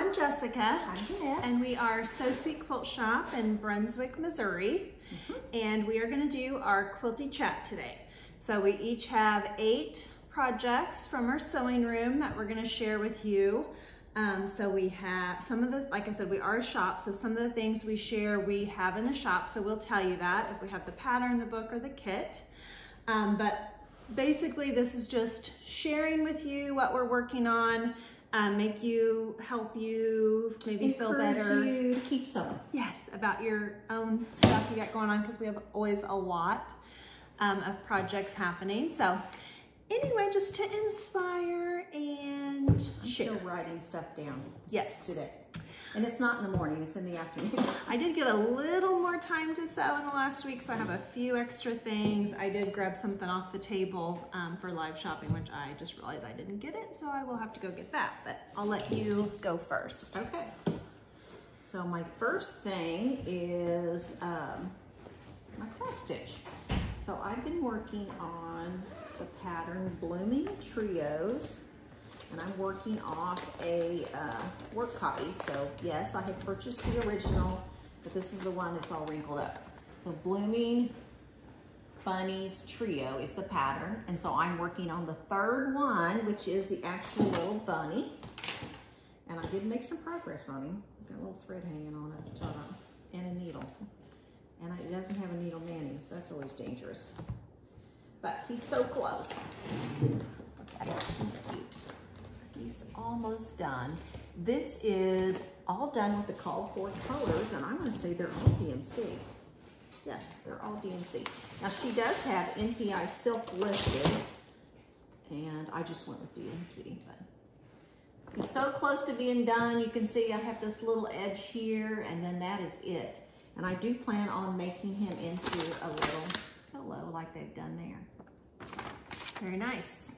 I'm Jessica. I'm Jeanette. And we are So Sweet Quilt Shop in Brunswick, Missouri. And we are going to do our quilty chat today. So we each have 8 projects from our sewing room that we're going to share with you. So we have some of the, like I said, we are a shop, so some of the things we share we have in the shop, so we'll tell you that if we have the pattern, the book, or the kit. But basically this is just sharing with you what we're working on, help you maybe feel better. Encourage you to keep sewing. Yes, about your own stuff you got going on, because we have always a lot of projects happening. So anyway, just to inspire and I'm share. still writing stuff down. Yes. Today. And it's not in the morning, it's in the afternoon. I did get a little more time to sew in the last week, so I have a few extra things. I did grab something off the table for live shopping, which I just realized I didn't get it, so I will have to go get that, but I'll let you go first. Okay. So my first thing is my cross stitch. So I've been working on the pattern Blooming Trios, and I'm working off a work copy. So yes, I had purchased the original, but this is the one that's all wrinkled up. So Blooming Bunnies Trio is the pattern, and so I'm working on the 3rd one, which is the actual little bunny. And I did make some progress on him. Got a little thread hanging on at the top, and a needle. And it doesn't have a needle mani, so that's always dangerous. But he's so close. Look at him. He's almost done. This is all done with the called for colors, and I'm going to say they're all DMC. Yes, they're all DMC. Now she does have NPI silk listed, and I just went with DMC. But he's so close to being done. You can see I have this little edge here, and then that is it. And I do plan on making him into a little pillow like they've done there. Very nice.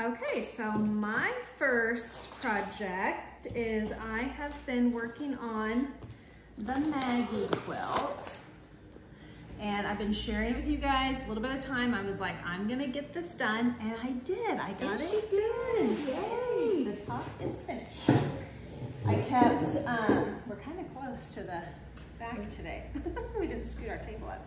Okay, so my first project is I have been working on the Maggie quilt. And I've been sharing it with you guys a little bit of time. I was like, I'm gonna get this done, and I did. I got it done. Yay! The top is finished. I kept, we're kind of close to the back today. We didn't scoot our table up.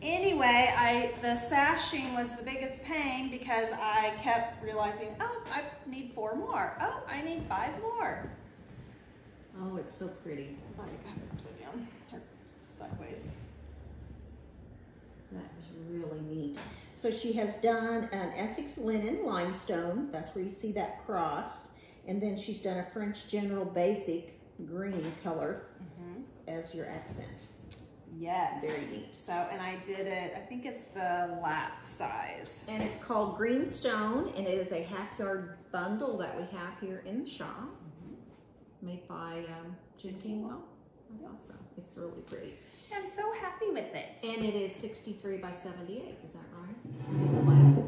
Anyway, the sashing was the biggest pain because I kept realizing, oh, I need 4 more. Oh, I need 5 more. Oh, it's so pretty. I have it upside down, or sideways. That is really neat. So she has done an Essex linen limestone. That's where you see that cross. And then she's done a French General Basic green color as your accent. Yes. Very neat. So, and I did it, I think it's the lap size. And it's called Greenstone, and it is a half-yard bundle that we have here in the shop. Made by Jim Kingwell. So it's really pretty. I'm so happy with it. And it is 63 by 78, is that right?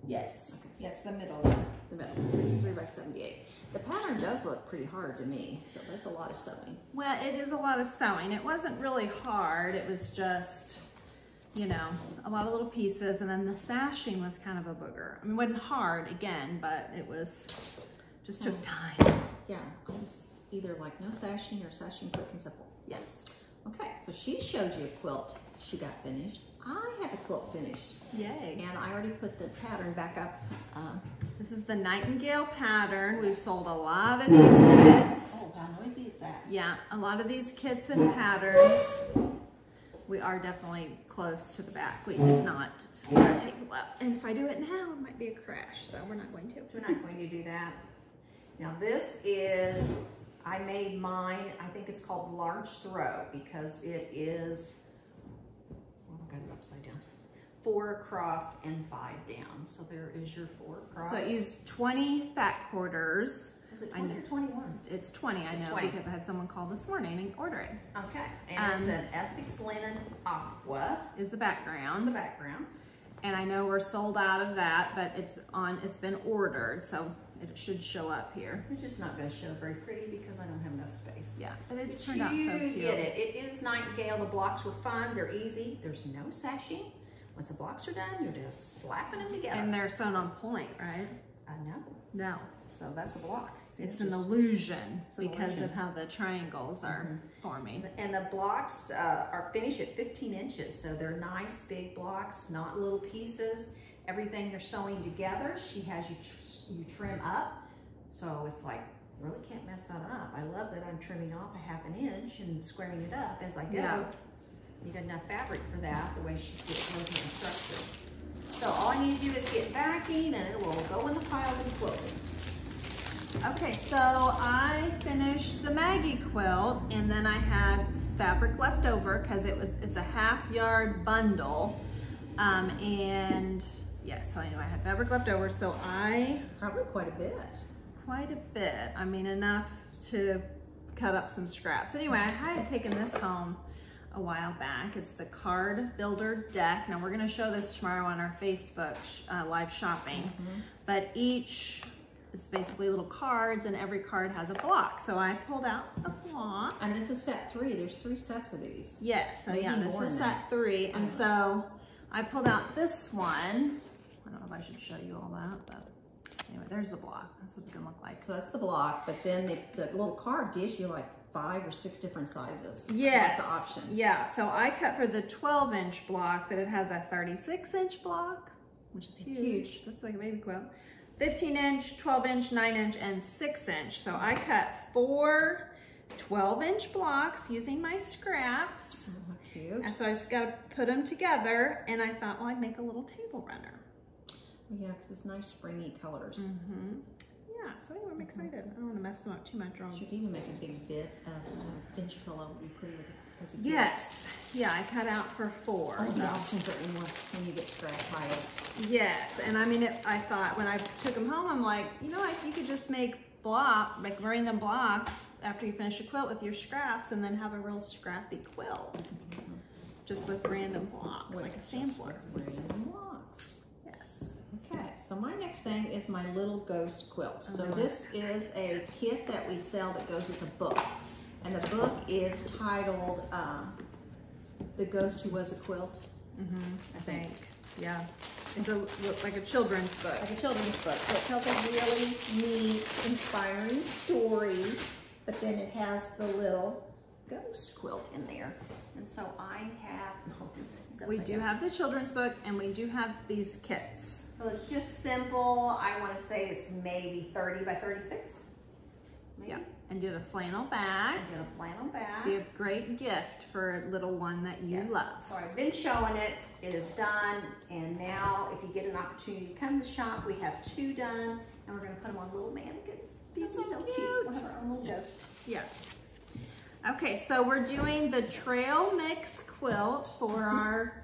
Yes. Okay. That's the middle one. The middle, 63 by 78. The pattern does look pretty hard to me, so that's a lot of sewing. Well, it is a lot of sewing. It wasn't really hard. It was just, you know, a lot of little pieces, and then the sashing was kind of a booger. I mean, it wasn't hard, again, but it was, just took time. Yeah, I was either like no sashing or sashing quick and simple. Yes. Okay, so she showed you a quilt. She got finished. I have a quilt finished. Yay. And I already put the pattern back up. This is the Nightingale pattern. We've sold a lot of these kits. Oh, how noisy is that? Yeah, a lot of these kits and patterns. We are definitely close to the back. We did not scoot our table up. And if I do it now, it might be a crash, so we're not going to. We're not going to do that. Now this is, I made mine, I think it's called Large Throw, because it is, oh, I got it upside down. 4 across and 5 down. So there is your 4 across. So I used 20 fat quarters. Is it 20 or 21? It's 20, I know, 20. because I had someone call this morning and order it. Okay, and it's an Essex Linen Aqua. Is the background. Is the background. And I know we're sold out of that, but it's been ordered, so it should show up here. It's just not going to show very pretty because I don't have enough space. Yeah, but it turned out so cute. You get it. It is Nightingale. The blocks were fun. They're easy. There's no sashing. Once the blocks are done, you're just slapping them together. And they're sewn on point, right? I know. No. So that's a block. See, It's an illusion because of how the triangles are forming. And the blocks are finished at 15 inches. So they're nice big blocks, not little pieces. Everything you're sewing together, she has you trim up. So it's like, really can't mess that up. I love that I'm trimming off a ½ inch and squaring it up as I go. Yeah. You got enough fabric for that, the way she's getting instructed. So all I need to do is get backing and it will go in the pile of quilting. Okay, so I finished the Maggie quilt and then I had fabric left over because it's a ½ yard bundle. And yeah, so I know I had fabric left over, so Probably quite a bit. I mean, enough to cut up some scraps. Anyway, I had taken this home a while back. It's the card builder deck. Now we're gonna show this tomorrow on our Facebook live shopping, but each is basically little cards and every card has a block. So I pulled out a block. And this is set 3. There's 3 sets of these. Yes, so Maybe yeah, this more is than set 3. And so I pulled out this one. I don't know if I should show you all that, but anyway, there's the block. That's what it's gonna look like. So that's the block, but then the little card gives you like 5 or 6 different sizes. Yes. Lots of options. Yeah, so I cut for the 12-inch block, but it has a 36-inch block, which is huge. That's like a baby quilt. 15-inch, 12-inch, 9-inch, and 6-inch. So I cut 4 12-inch blocks using my scraps. Oh, cute. And so I just got to put them together, and I thought, well, I'd make a little table runner. Yeah, because it's nice springy colors. Yeah, so anyway, I'm excited. I don't want to mess them up too much. Should even make a big bit of bench pillow. Would be pretty with it as a gift. Yes. Yeah, I cut out for 4. All the so. options are endless when you get scrap piles. Yes, and I mean, I thought when I took them home, I'm like, you know, you could just make random blocks after you finish a quilt with your scraps and then have a real scrappy quilt. Just with random blocks, like a sampler. Random blocks. Yes. Okay, so my next thing is my little ghost quilt. So this is a kit that we sell that goes with a book. And the book is titled The Ghost Who Was a Quilt. I think, yeah. It's like a children's book. Like a children's book. So it tells a really neat, inspiring story, but then it has the little ghost quilt in there. And so I have, We do have the children's book and we do have these kits. So it's just simple. I want to say it's maybe 30 by 36. Maybe. Yeah, and did a flannel bag. I did a flannel bag. Be a great gift for a little one that you love. So I've been showing it. It is done. And now if you get an opportunity to come to the shop, we have 2 done. And we're going to put them on little mannequins. These are so cute. We'll have our own little ghost. Yeah. Okay, so we're doing the Trail Mix quilt for our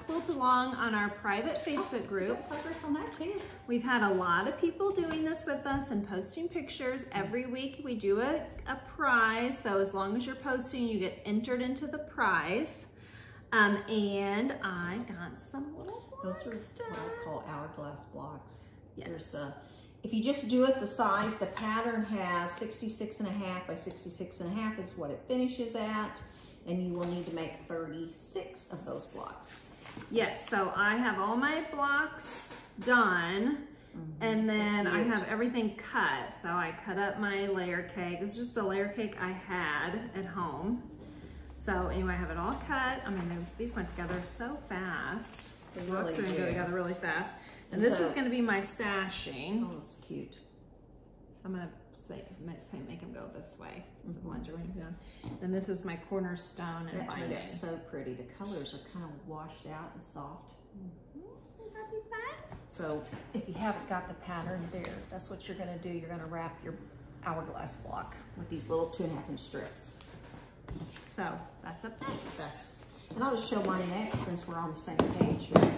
quilt along on our private Facebook group. Progress on that too. We've had a lot of people doing this with us and posting pictures. Every week we do a prize, so as long as you're posting, you get entered into the prize. And I got some little blocks. Those are what I call hourglass blocks. Yes. There's if you just do it the size, the pattern has 66.5 by 66.5 is what it finishes at. And you will need to make 36 of those blocks. Yes, so I have all my blocks done, and then I have everything cut. So I cut up my layer cake. It's just a layer cake I had at home. So anyway, I have it all cut. I mean, these went together so fast. The blocks are gonna go together really fast. And this is gonna be my sashing. Oh, it's cute. I'm gonna make them go this way. The ones you're going to down. And this is my cornerstone and binding. That's so pretty. The colors are kind of washed out and soft. That'd be fun. So if you haven't got the pattern there, that's what you're going to do. You're going to wrap your hourglass block with these little 2.5-inch strips. So that's up next. And I'll just show mine next since we're on the same page. Okay.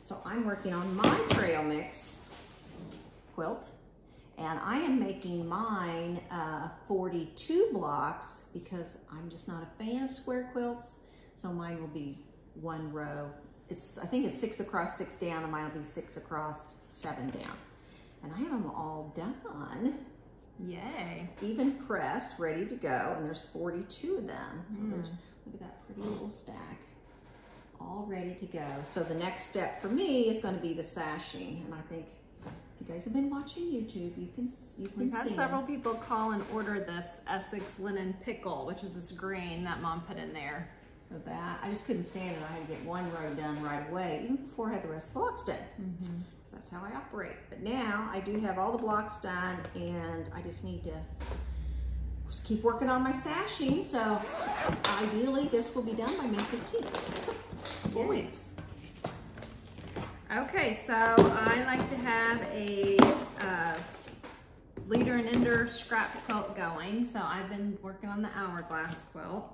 So I'm working on my Trail Mix quilt. And I am making mine 42 blocks because I'm just not a fan of square quilts. So mine will be 1 row. I think it's 6 across, 6 down, and mine will be 6 across, 7 down. And I have them all done. Yay. Even pressed, ready to go. And there's 42 of them. So there's, look at that pretty little stack. All ready to go. So the next step for me is going to be the sashing. And I think If you guys have been watching YouTube, you can see We've had several people call and order this Essex linen pickle, which is this green that Mom put in there. So that, I just couldn't stand it. I had to get one row done right away, even before I had the rest of the blocks done. Because that's how I operate. But now I do have all the blocks done, and I just need to just keep working on my sashing. So ideally, this will be done by May 15th. 4 weeks. Okay, so I like to have a leader and ender scrap quilt going. So I've been working on the hourglass quilt,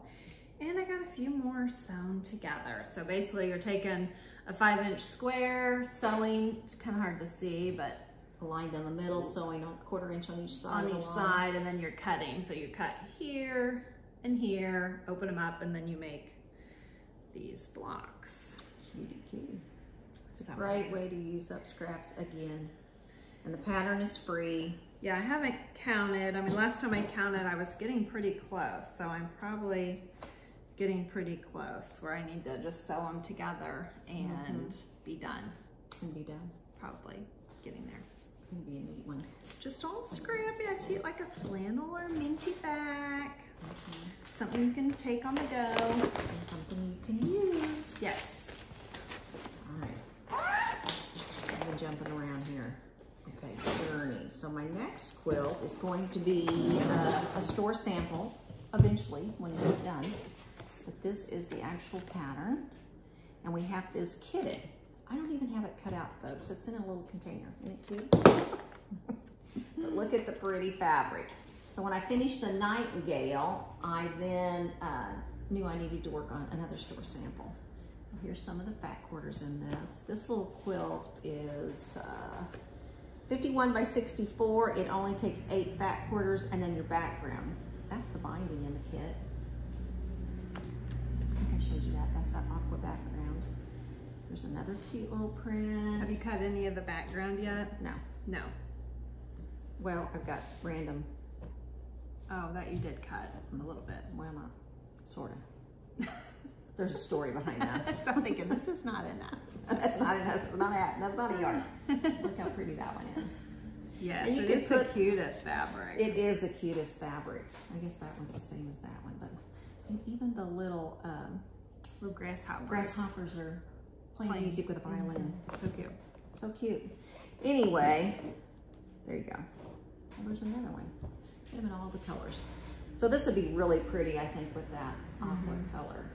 and I got a few more sewn together. So basically you're taking a 5-inch square, sewing, it's kind of hard to see, but Aligned in the middle, sewing on 1/4 inch on each side. on each side, and then you're cutting. So you cut here and here, open them up, and then you make these blocks. Cutie, cutie. It's a great way to use up scraps again. And the pattern is free. Yeah, I haven't counted. I mean, last time I counted, I was getting pretty close. So I'm probably getting pretty close where I need to just sew them together and be done. And be done. Probably getting there. It's gonna be a neat one. Just all scrappy. I see it like a flannel or a minky back. Something you can take on the go. And something you can use. Yes. All right. I've been jumping around here. Okay, journey. So my next quilt is going to be a store sample eventually when it gets done. But this is the actual pattern, and we have this kitted. I don't even have it cut out, folks. It's in a little container. Isn't it cute? But look at the pretty fabric. So when I finished the Nightingale, I then knew I needed to work on another store sample. So here's some of the fat quarters in this. This little quilt is 51 by 64. It only takes 8 fat quarters, and then your background. That's the binding in the kit. I think I showed you that. That's that aqua background. There's another cute little print. Have you cut any of the background yet? No. No. Well, I've got random. Oh, that you did cut a little bit. Well, not sort of. There's a story behind that. So I'm thinking, this is not enough. That's not enough. That's not a yard. Look how pretty that one is. Yes, And you it can is put, the cutest fabric. It is the cutest fabric. I guess that one's the same as that one, but even the little grasshoppers are playing music with a violin. So cute. So cute. Anyway, there you go. Well, there's another one. Get them in all the colors. So this would be really pretty, I think, with that aqua color.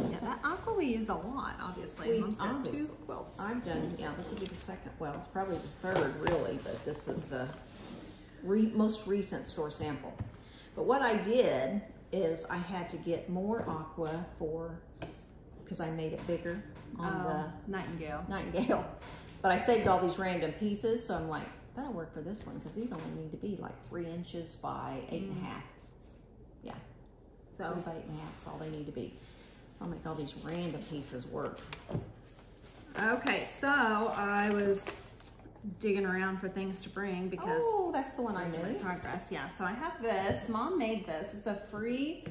Yeah, that aqua we use a lot, obviously. Mom's got 2 quilts. I've done, yeah, this will be the second, well, it's probably the third, really, but this is the most recent store sample. But what I did is I had to get more aqua because I made it bigger on the Nightingale. But I saved all these random pieces, so I'm like, that'll work for this one, because these only need to be like 3 inches by 8.5. Yeah, so 3 by 8.5 is all they need to be. So I'll make all these random pieces work. Okay, so I was digging around for things to bring because that's the one I made. Progress, yeah. So I have this. Mom made this. It's a free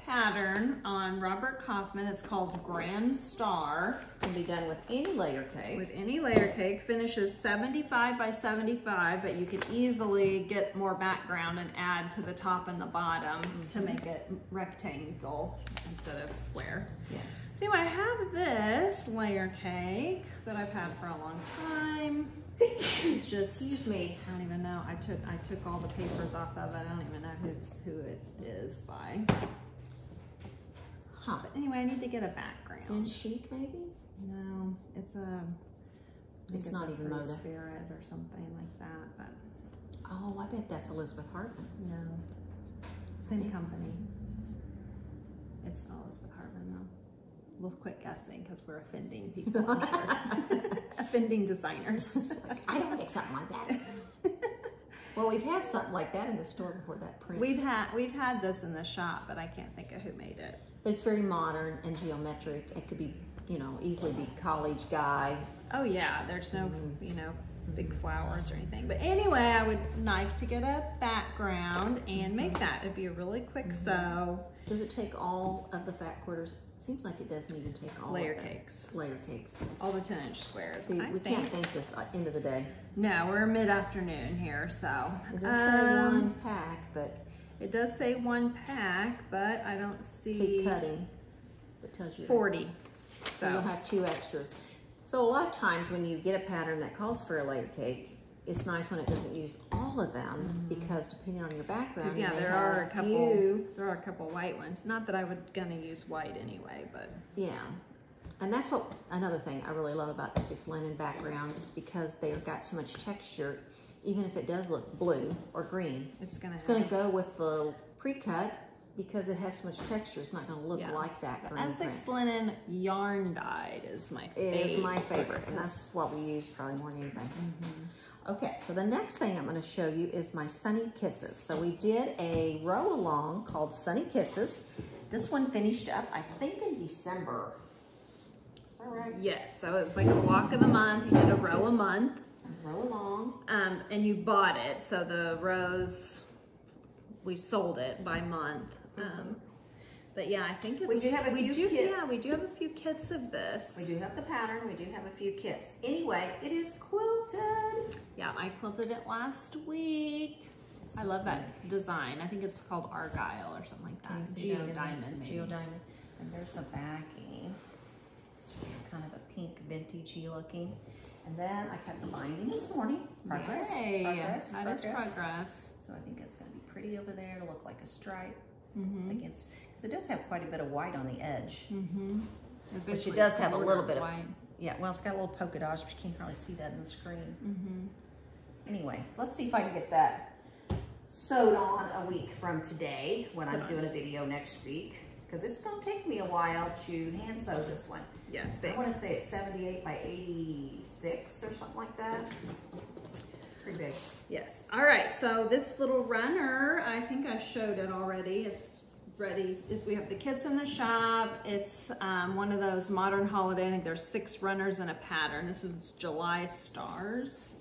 pattern on Robert Kaufman. It's called Grand Star. Can be done with any layer cake. With any layer cake. Finishes 75 by 75, but you could easily get more background and add to the top and the bottom to make it rectangle instead of square. Yes. Anyway, I have this layer cake that I've had for a long time. It's just, excuse me, I don't even know. I took all the papers off of it. I don't even know who it is by. Huh. But anyway, I need to get a background. It's in chic, maybe? No, it's it's not even Moda. Spirit or something like that. But oh, I bet that's Elizabeth Hartman. no, same company. It's not Elizabeth Hartman though. We'll quit guessing because we're offending people. I'm sure. Offending designers. Like, I don't make something like that. Well, we've had something like that in the store before, that print. We've had this in the shop, but I can't think of who made it. But it's very modern and geometric. It could be you know, easily be college guy. Oh yeah, there's no, you know, big flowers or anything. But anyway, I would like to get a background and make that. It'd be a really quick sew. Does it take all of the fat quarters? Seems like it doesn't even take all layer of them. cakes. Layer cakes. All the 10-inch squares. See, we can't think this end of the day. No, we're mid-afternoon here, so. It does say one pack, but. It does say one pack, but I don't see. See cutting. It tells you 40. So you'll have 2 extras. So a lot of times when you get a pattern that calls for a layer cake, it's nice when it doesn't use all of them because depending on your background, yeah, there are a couple white ones. Not that I would gonna use white anyway, but yeah. And that's what another thing I really love about the 6 linen backgrounds, because they've got so much texture. Even if it does look blue or green, it's gonna go with the pre-cut because it has so much texture. It's not gonna look like that green print. Essex linen yarn dyed is my favorite. And that's what we use probably more than anything. Okay, so the next thing I'm going to show you is my Sunny Kisses. So we did a row along called Sunny Kisses. This one finished up, I think, in December. Is that right? Yes, so it was like a block of the month. You did a row a month. A row along. And you bought it. So the rows, we sold it by month. But yeah, I think it's... We do have a few kits. Yeah, we do have a few kits of this. We do have the pattern. We do have a few kits. Anyway, it is quilted. Yeah, I quilted it last week. I love that design. I think it's called Argyle or something like that. Geo Diamond, maybe. Geo Diamond. And there's the backing. It's just kind of a pink vintagey looking. And then I cut the binding this morning. Progress. Yay. That is progress. So I think it's going to be pretty over there to look like a stripe against, because it does have quite a bit of white on the edge. Which it does have a little bit of white. Yeah, well, it's got a little polka dots, but you can't probably see that in the screen. Anyway, so let's see if I can get that sewed on a week from today when I'm doing a video next week, because it's going to take me a while to hand sew this one. Yeah, it's big. I want to say it's 78 by 86 or something like that. Pretty big. Yes. All right, so this little runner, I think I showed it already. It's ready. We have the kits in the shop. It's one of those modern holiday. I think there's 6 runners in a pattern. This is July stars.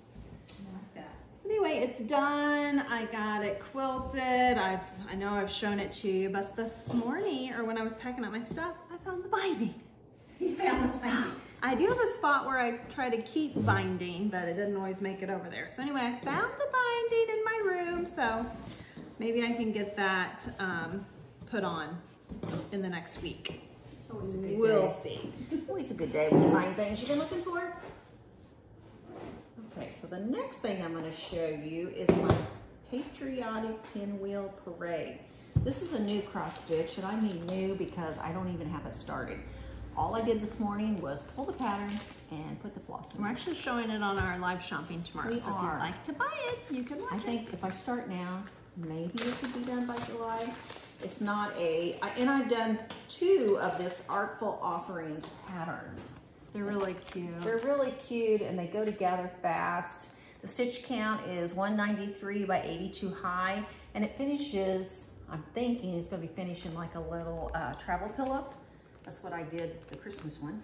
I like that. Anyway, it's done. I got it quilted. I know I've shown it to you, but this morning, or when I was packing up my stuff, I found the binding. You found the binding. I do have a spot where I try to keep binding, but it doesn't always make it over there. So anyway, I found the binding in my room, so maybe I can get that put on in the next week. It's always a good day. We'll see. Always a good day when you find things you've been looking for. Okay, so the next thing I'm going to show you is my Patriotic Pinwheel Parade. This is a new cross stitch, and I mean new because I don't even have it started. All I did this morning was pull the pattern and put the floss in. We're actually showing it on our live shopping tomorrow. So if you'd like to buy it, you can watch it. I think if I start now, maybe it could be done by July. It's not and I've done 2 of this Artful Offerings patterns. They're really cute. They're really cute and they go together fast. The stitch count is 193 by 82 high, and it finishes, I'm thinking it's going to be finishing like a little travel pillow. That's what I did the Christmas one.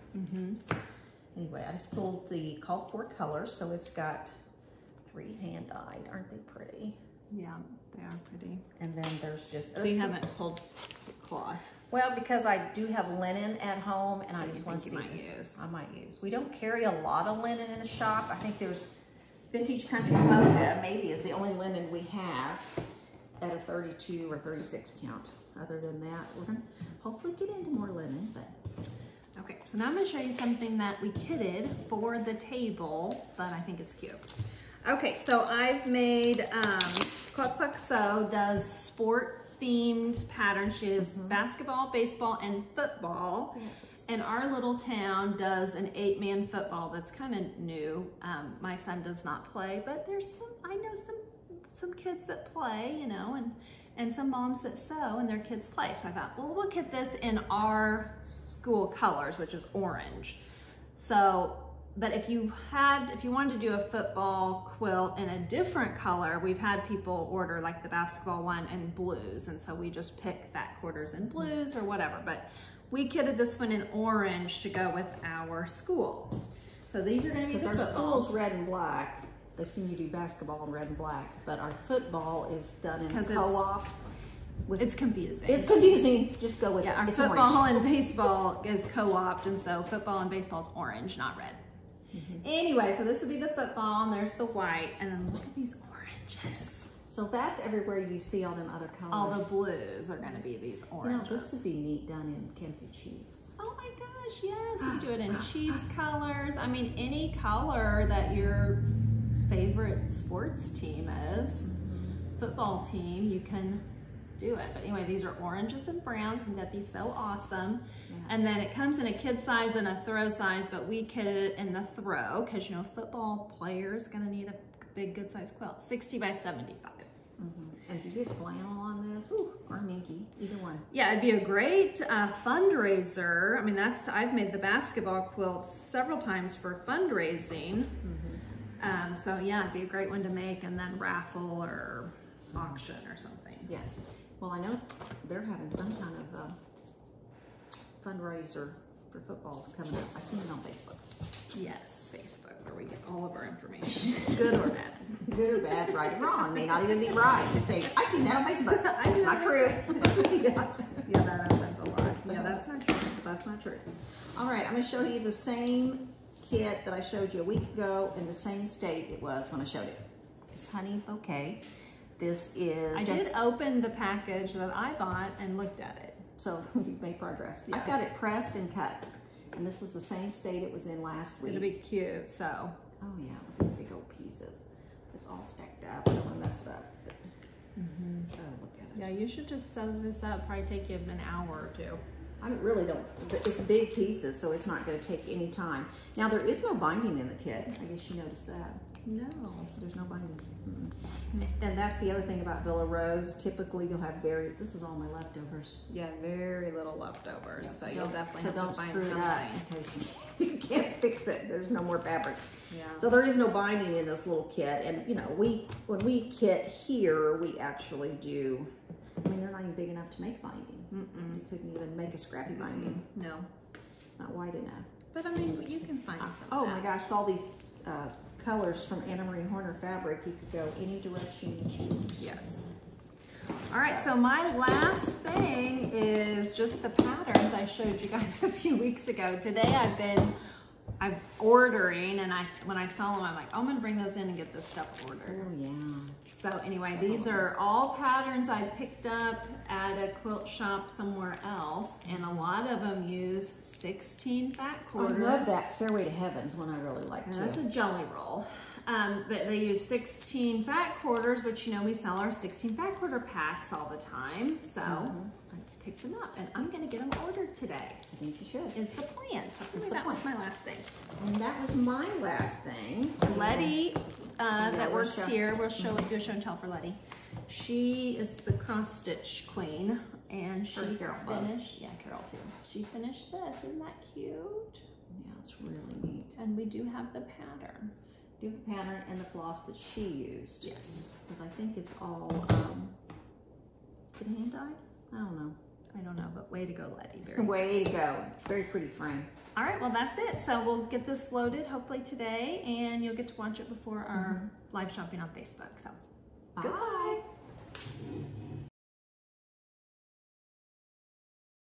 Anyway, I just pulled the called for colors, so it's got 3 hand dyed. Aren't they pretty? Yeah, they are pretty. And then there's just... So you haven't pulled cloth? Well, because I do have linen at home, and I just want to see... I might use. We don't carry a lot of linen in the shop. I think there's Vintage Country Mocha, maybe, is the only linen we have at a 32 or 36 count. Other than that, we're going to hopefully get into more linen, but... Okay, so now I'm going to show you something that we kitted for the table, but I think it's cute. Okay, so I've made, Cluck Cluck Sew does sport-themed patterns. She does basketball, baseball, and football. Yes. And our little town does an 8-man football that's kind of new. My son does not play, but there's I know some kids that play, you know, and some moms that sew and their kids play. So I thought, well, we'll get this in our school colors, which is orange. So, but if you wanted to do a football quilt in a different color, we've had people order like the basketball one in blues. And so we just pick fat quarters in blues or whatever. But we kitted this one in orange to go with our school. So these are going to be the our footballs. school's red and black. They've seen you do basketball in red and black, but our football is done in co-op. It's confusing. It's confusing. Just go with it. Yeah, our it's football orange. and baseball is co-opted, and so football and baseball is orange, not red. Anyway, so this would be the football, and there's the white, and then look at these oranges. So that's everywhere you see all them other colors. All the blues are going to be these oranges. You know, this would be neat done in Kansas Chiefs. Oh my gosh, yes, you do it in Chiefs colors. I mean, any color that your favorite sports team is, football team, you can do it. But anyway, these are oranges and browns, and that'd be so awesome. Yes. And then it comes in a kid size and a throw size, but we kitted it in the throw because, you know, football player is going to need a big, good size quilt, 60 by 75. And if you get flannel on this, or minky, either one. Yeah, it'd be a great fundraiser. I mean, I've made the basketball quilts several times for fundraising. So yeah, it'd be a great one to make and then raffle or auction or something. Yes. Well, I know they're having some kind of fundraiser for footballs coming up. I've seen it on Facebook. Yes, Facebook, where we get all of our information, good or bad. Good or bad, right or wrong. May not even be right. You say, I've seen that on Facebook. It's not true. Yeah, that happens a lot. Yeah, that's not true. That's not true. All right, I'm going to show you the same kit that I showed you a week ago in the same state it was when I showed it. It's Honey Bouquet. This is I did open the package that I bought and looked at it. So you've made progress. Yeah. I've got it pressed and cut. And this was the same state it was in last week. It'll be cute, so. Oh yeah, look at the big old pieces. It's all stacked up. I don't want to mess it up. But, oh, look at it. Yeah, you should just sew this up. Probably take you an hour or two. I really don't. It's big pieces, so it's not going to take any time. Now, there is no binding in the kit. I guess you noticed that. No. There's no binding. And that's the other thing about Villa Rose. Typically, you'll have this is all my leftovers. Yeah, very little leftovers. Yeah, so you'll definitely have don't to find screw it something. up because you can't fix it. There's no more fabric. Yeah. So there is no binding in this little kit. And, you know, when we kit here, we actually do, I mean, they're not even big enough to make binding. You couldn't even make a scrappy binding. No. Not wide enough. But I mean, you can find some. Oh my gosh, all these colors from Anna Marie Horner fabric, you could go any direction you choose. Yes. All right, so my last thing is just the patterns I showed you guys a few weeks ago. Today I'm ordering, and when I saw them, I'm like, oh, I'm gonna bring those in and get this stuff ordered. Oh yeah. So anyway, these are all patterns I picked up at a quilt shop somewhere else, and a lot of them use 16 fat quarters. I love that. Stairway to Heaven's one I really like too. That's a jelly roll. But they use 16 fat quarters, which, you know, we sell our 16 fat quarter packs all the time. So I picked them up, and I'm going to get them ordered today. I think you show. Is the plan. So that was my last thing. And that was my last thing. Letty, that works here, we'll do a show and tell for Letty. She is the cross stitch queen, and she finished. Yeah, Carol too. She finished this. Isn't that cute? Yeah, it's really neat. And we do have the pattern. Do you have the pattern and the floss that she used? Yes. Because I think it's all. Is it hand dyed? I don't know. I don't know, but way to go, Letty. Way to go. Very pretty frame. All right, well, that's it. So we'll get this loaded hopefully today, and you'll get to watch it before our live shopping on Facebook. So Bye. goodbye.